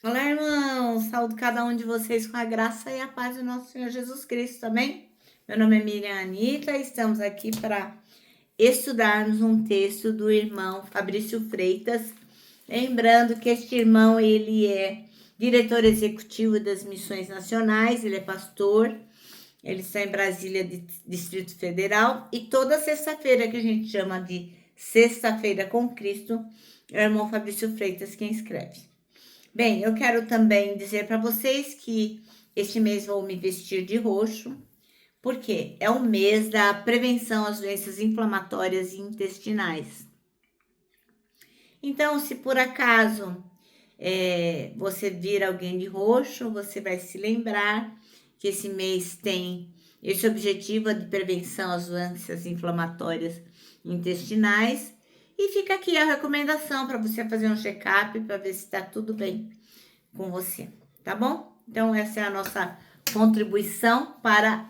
Olá, irmãos! Saúdo cada um de vocês com a graça e a paz do nosso Senhor Jesus Cristo, também. Meu nome é Miriam Anita e estamos aqui para estudarmos um texto do irmão Fabrício Freitas. Lembrando que este irmão, ele é diretor executivo das Missões Nacionais, ele é pastor, ele está em Brasília, Distrito Federal, e toda sexta-feira, que a gente chama de Sexta-feira com Cristo, é o irmão Fabrício Freitas quem escreve. Bem, eu quero também dizer para vocês que este mês vou me vestir de roxo, porque é o mês da prevenção às doenças inflamatórias e intestinais. Então, se por acaso você vir alguém de roxo, você vai se lembrar que esse mês tem esse objetivo de prevenção às doenças inflamatórias intestinais. E fica aqui a recomendação para você fazer um check-up para ver se está tudo bem com você, tá bom? Então, essa é a nossa contribuição para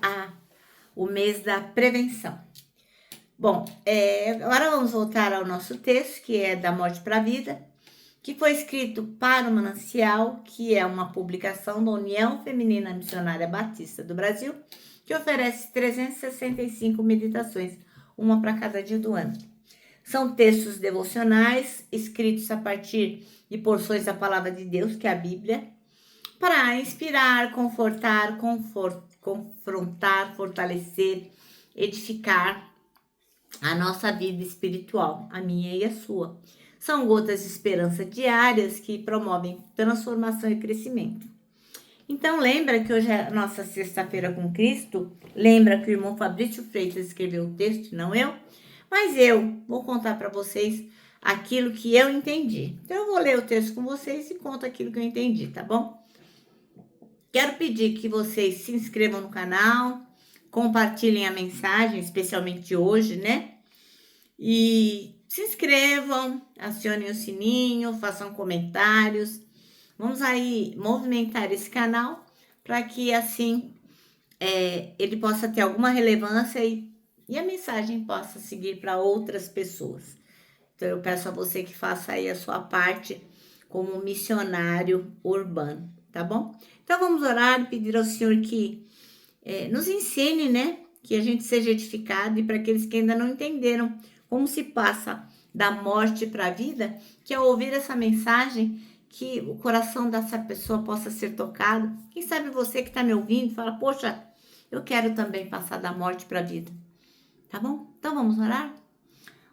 o mês da prevenção. Bom, agora vamos voltar ao nosso texto, que é Da Morte para a Vida, que foi escrito para o Manancial, que é uma publicação da União Feminina Missionária Batista do Brasil, que oferece 365 meditações, uma para cada dia do ano. São textos devocionais escritos a partir de porções da Palavra de Deus, que é a Bíblia, para inspirar, confortar, confrontar, fortalecer, edificar a nossa vida espiritual, a minha e a sua. São gotas de esperança diárias que promovem transformação e crescimento. Então, lembra que hoje é a nossa Sexta-feira com Cristo? Lembra que o irmão Fabrício Freitas escreveu o texto, não eu? Mas eu vou contar para vocês aquilo que eu entendi. Então, eu vou ler o texto com vocês e conto aquilo que eu entendi, tá bom? Quero pedir que vocês se inscrevam no canal, compartilhem a mensagem, especialmente de hoje, né? E se inscrevam, acionem o sininho, façam comentários. Vamos aí movimentar esse canal para que assim ele possa ter alguma relevância e a mensagem possa seguir para outras pessoas. Então eu peço a você que faça aí a sua parte como missionário urbano, tá bom? Então vamos orar e pedir ao Senhor que nos ensine, né? Que a gente seja edificado, e para aqueles que ainda não entenderam como se passa da morte para a vida, que ao ouvir essa mensagem, que o coração dessa pessoa possa ser tocado. Quem sabe você que está me ouvindo fala, poxa, eu quero também passar da morte para a vida. Tá bom? Então vamos orar?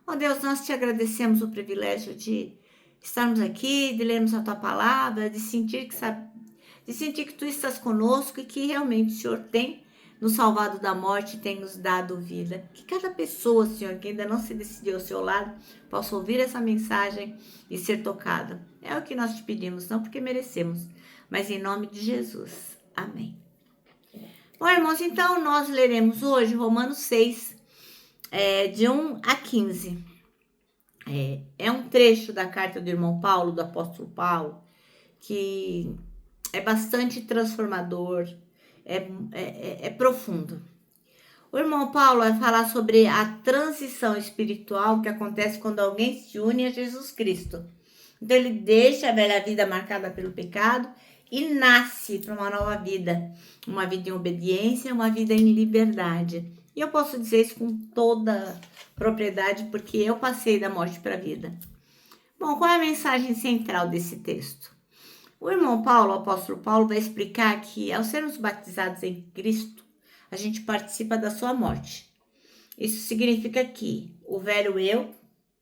Ó Deus, nós te agradecemos o privilégio de estarmos aqui, de lermos a tua palavra, de sentir que tu estás conosco e que realmente o Senhor tem nos salvado da morte e tem nos dado vida. Que cada pessoa, Senhor, que ainda não se decidiu ao seu lado, possa ouvir essa mensagem e ser tocada. É o que nós te pedimos, não porque merecemos, mas em nome de Jesus. Amém. Bom, irmãos, então nós leremos hoje Romanos 6, de 1 a 15. É um trecho da carta do irmão Paulo, do apóstolo Paulo, que é bastante transformador, é profundo. O irmão Paulo vai falar sobre a transição espiritual que acontece quando alguém se une a Jesus Cristo. Então ele deixa a velha vida marcada pelo pecado e nasce para uma nova vida, uma vida em obediência, uma vida em liberdade. E eu posso dizer isso com toda propriedade porque eu passei da morte para a vida. Bom, qual é a mensagem central desse texto? O irmão Paulo, o apóstolo Paulo, vai explicar que ao sermos batizados em Cristo, a gente participa da sua morte. Isso significa que o velho eu,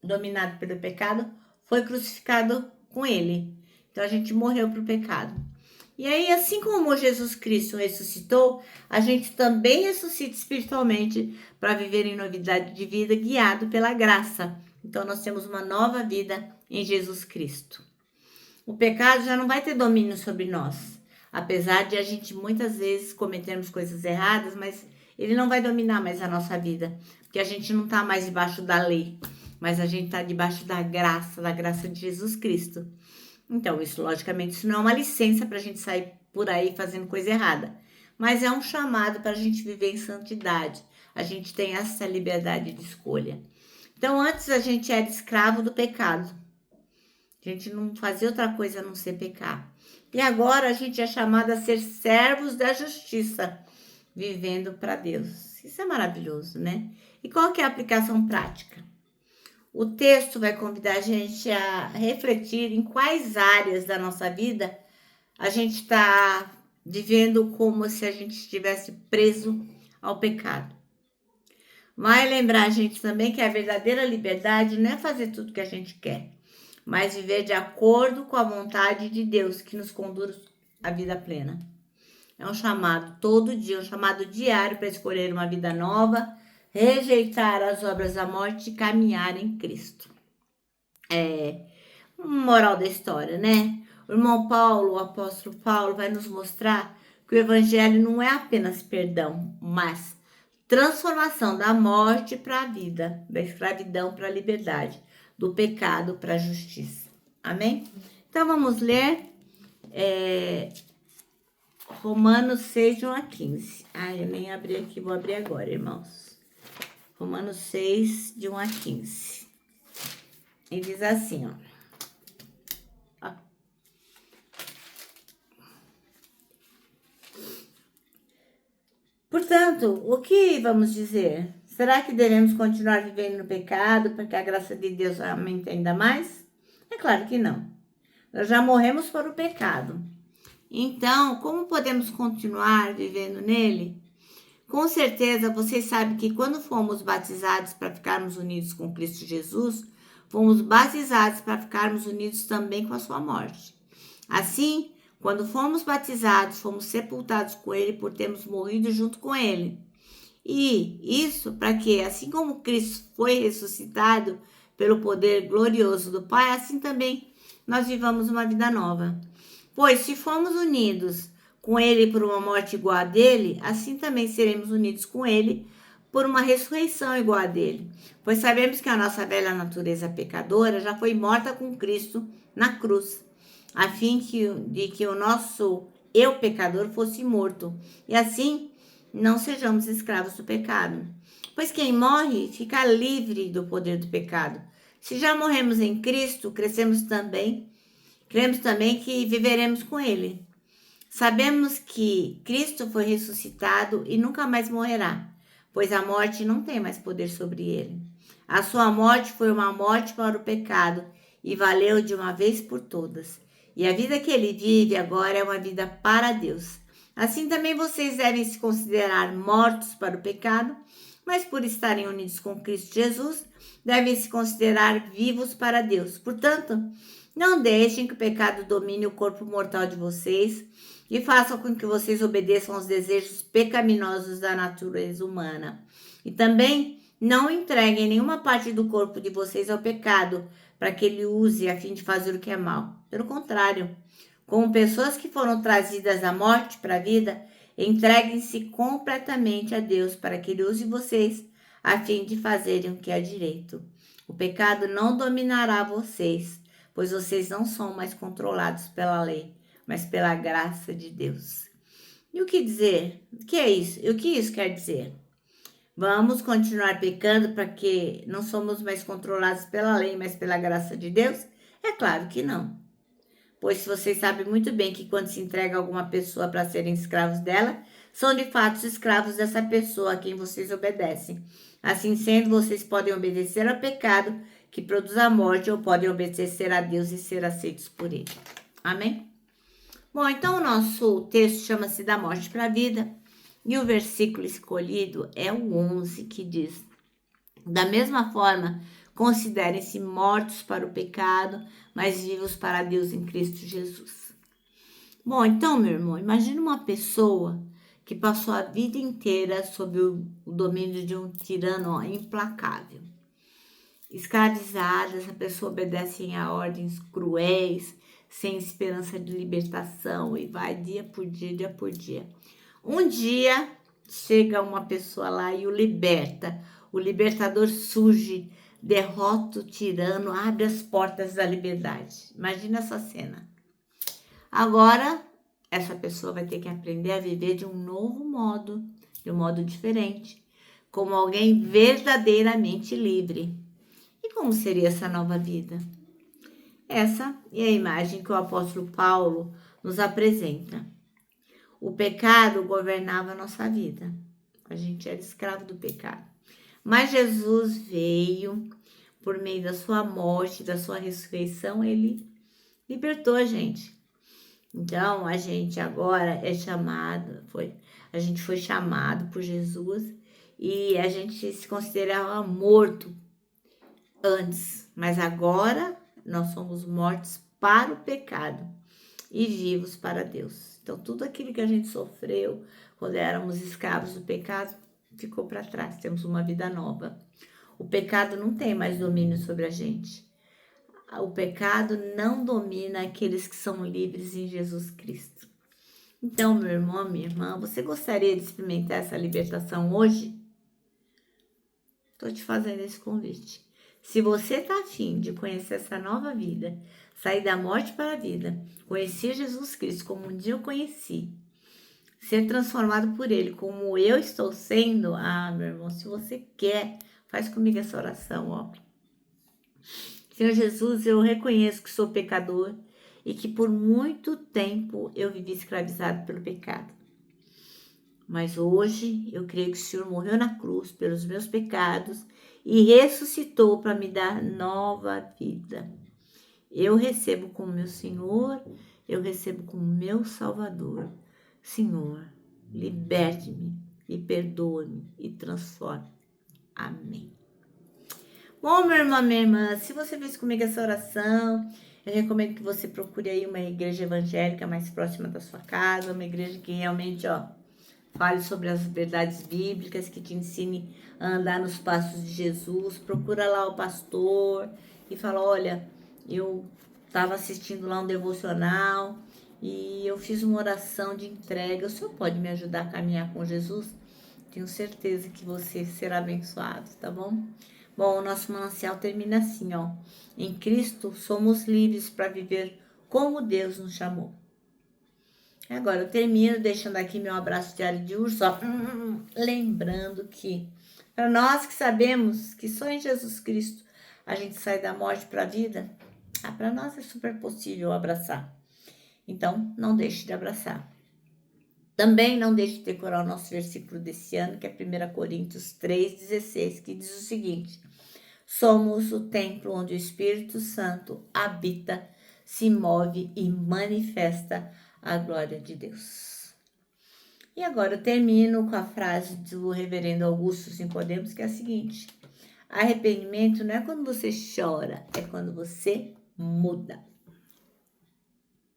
dominado pelo pecado, foi crucificado com ele. Então a gente morreu para o pecado. E aí, assim como Jesus Cristo ressuscitou, a gente também ressuscita espiritualmente para viver em novidade de vida, guiado pela graça. Então nós temos uma nova vida em Jesus Cristo. O pecado já não vai ter domínio sobre nós. Apesar de a gente muitas vezes cometermos coisas erradas, mas ele não vai dominar mais a nossa vida. Porque a gente não está mais debaixo da lei, mas a gente está debaixo da graça de Jesus Cristo. Então, isso, logicamente, isso não é uma licença para a gente sair por aí fazendo coisa errada. Mas é um chamado para a gente viver em santidade. A gente tem essa liberdade de escolha. Então, antes a gente era escravo do pecado. A gente não fazia outra coisa a não ser pecar. E agora a gente é chamado a ser servos da justiça, vivendo para Deus. Isso é maravilhoso, né? E qual que é a aplicação prática? O texto vai convidar a gente a refletir em quais áreas da nossa vida a gente está vivendo como se a gente estivesse preso ao pecado. Vai lembrar a gente também que a verdadeira liberdade não é fazer tudo que a gente quer, mas viver de acordo com a vontade de Deus que nos conduz à vida plena. É um chamado todo dia, um chamado diário para escolher uma vida nova, rejeitar as obras da morte e caminhar em Cristo. Moral da história, né? O irmão Paulo, o apóstolo Paulo, vai nos mostrar que o evangelho não é apenas perdão, mas transformação da morte para a vida, da escravidão para a liberdade, do pecado para a justiça. Amém? Então vamos ler Romanos 6, de 1 a 15. Eu nem abri aqui, vou abrir agora, irmãos. Romanos 6, de 1 a 15. E diz assim, ó. Portanto, o que vamos dizer? Será que devemos continuar vivendo no pecado para que a graça de Deus aumente ainda mais? É claro que não. Nós já morremos para o pecado. Então, como podemos continuar vivendo nele? Com certeza, vocês sabem que quando fomos batizados para ficarmos unidos com Cristo Jesus, fomos batizados para ficarmos unidos também com a sua morte. Assim, quando fomos batizados, fomos sepultados com ele por termos morrido junto com ele. E isso para que, assim como Cristo foi ressuscitado pelo poder glorioso do Pai, assim também nós vivamos uma vida nova. Pois se fomos unidos com ele por uma morte igual a dele, assim também seremos unidos com ele por uma ressurreição igual a dele. Pois sabemos que a nossa velha natureza pecadora já foi morta com Cristo na cruz, a fim de que o nosso eu pecador fosse morto, e assim não sejamos escravos do pecado. Pois quem morre fica livre do poder do pecado. Se já morremos em Cristo, cremos também que viveremos com ele. Sabemos que Cristo foi ressuscitado e nunca mais morrerá, pois a morte não tem mais poder sobre ele. A sua morte foi uma morte para o pecado e valeu de uma vez por todas. E a vida que ele vive agora é uma vida para Deus. Assim também vocês devem se considerar mortos para o pecado, mas por estarem unidos com Cristo Jesus, devem se considerar vivos para Deus. Portanto, não deixem que o pecado domine o corpo mortal de vocês e façam com que vocês obedeçam aos desejos pecaminosos da natureza humana. E também não entreguem nenhuma parte do corpo de vocês ao pecado, para que ele use a fim de fazer o que é mal. Pelo contrário, como pessoas que foram trazidas à morte para a vida, entreguem-se completamente a Deus para que ele use vocês a fim de fazerem o que é direito. O pecado não dominará vocês, pois vocês não são mais controlados pela lei, mas pela graça de Deus. E o que dizer? O que é isso? E o que isso quer dizer? Vamos continuar pecando para que não somos mais controlados pela lei, mas pela graça de Deus? É claro que não. Pois vocês sabem muito bem que quando se entrega alguma pessoa para serem escravos dela, são de fato os escravos dessa pessoa a quem vocês obedecem. Assim sendo, vocês podem obedecer ao pecado que produz a morte ou podem obedecer a Deus e ser aceitos por ele. Amém? Bom, então o nosso texto chama-se Da Morte para a Vida. E o versículo escolhido é o 11, que diz: da mesma forma, considerem-se mortos para o pecado, mas vivos para Deus em Cristo Jesus. Bom, então, meu irmão, imagine uma pessoa que passou a vida inteira sob o domínio de um tirano implacável. Escravizada, essa pessoa obedece a ordens cruéis, sem esperança de libertação, e vai dia por dia, dia por dia. Um dia chega uma pessoa lá e o liberta. O libertador surge, derrota o tirano, abre as portas da liberdade. Imagina essa cena. Agora, essa pessoa vai ter que aprender a viver de um novo modo, de um modo diferente, como alguém verdadeiramente livre. E como seria essa nova vida? Essa é a imagem que o apóstolo Paulo nos apresenta. O pecado governava a nossa vida. A gente era escravo do pecado. Mas Jesus veio, por meio da sua morte, da sua ressurreição, ele libertou a gente. Então, a gente agora é chamado, a gente foi chamado por Jesus e a gente se considerava morto antes, mas agora nós somos mortos para o pecado e vivos para Deus. Então, tudo aquilo que a gente sofreu quando éramos escravos do pecado ficou para trás. Temos uma vida nova. O pecado não tem mais domínio sobre a gente. O pecado não domina aqueles que são livres em Jesus Cristo. Então, meu irmão, minha irmã, você gostaria de experimentar essa libertação hoje? Estou te fazendo esse convite. Se você está afim de conhecer essa nova vida, sair da morte para a vida, conhecer Jesus Cristo como um dia eu conheci, ser transformado por Ele como eu estou sendo, meu irmão, se você quer, faz comigo essa oração, ó. Senhor Jesus, eu reconheço que sou pecador e que por muito tempo eu vivi escravizado pelo pecado. Mas hoje eu creio que o Senhor morreu na cruz pelos meus pecados e ressuscitou para me dar nova vida. Eu recebo como meu Senhor, eu recebo como meu Salvador. Senhor, liberte-me e perdoa-me e transforme. Amém. Bom, meu irmão, minha irmã, se você fez comigo essa oração, eu recomendo que você procure aí uma igreja evangélica mais próxima da sua casa, uma igreja que realmente, fale sobre as verdades bíblicas, que te ensine a andar nos passos de Jesus. Procura lá o pastor e fala, olha, eu estava assistindo lá um devocional e eu fiz uma oração de entrega. O senhor pode me ajudar a caminhar com Jesus? Tenho certeza que você será abençoado, tá bom? Bom, o nosso manancial termina assim, ó. Em Cristo somos livres para viver como Deus nos chamou. Agora eu termino deixando aqui meu abraço diário de urso, ó. Lembrando que para nós que sabemos que só em Jesus Cristo a gente sai da morte para a vida, para nós é super possível abraçar. Então, não deixe de abraçar. Também não deixe de decorar o nosso versículo desse ano, que é 1 Coríntios 3,16, que diz o seguinte: somos o templo onde o Espírito Santo habita, se move e manifesta a glória de Deus. E agora eu termino com a frase do reverendo Augusto Nicodemos, que é a seguinte: arrependimento não é quando você chora, é quando você muda.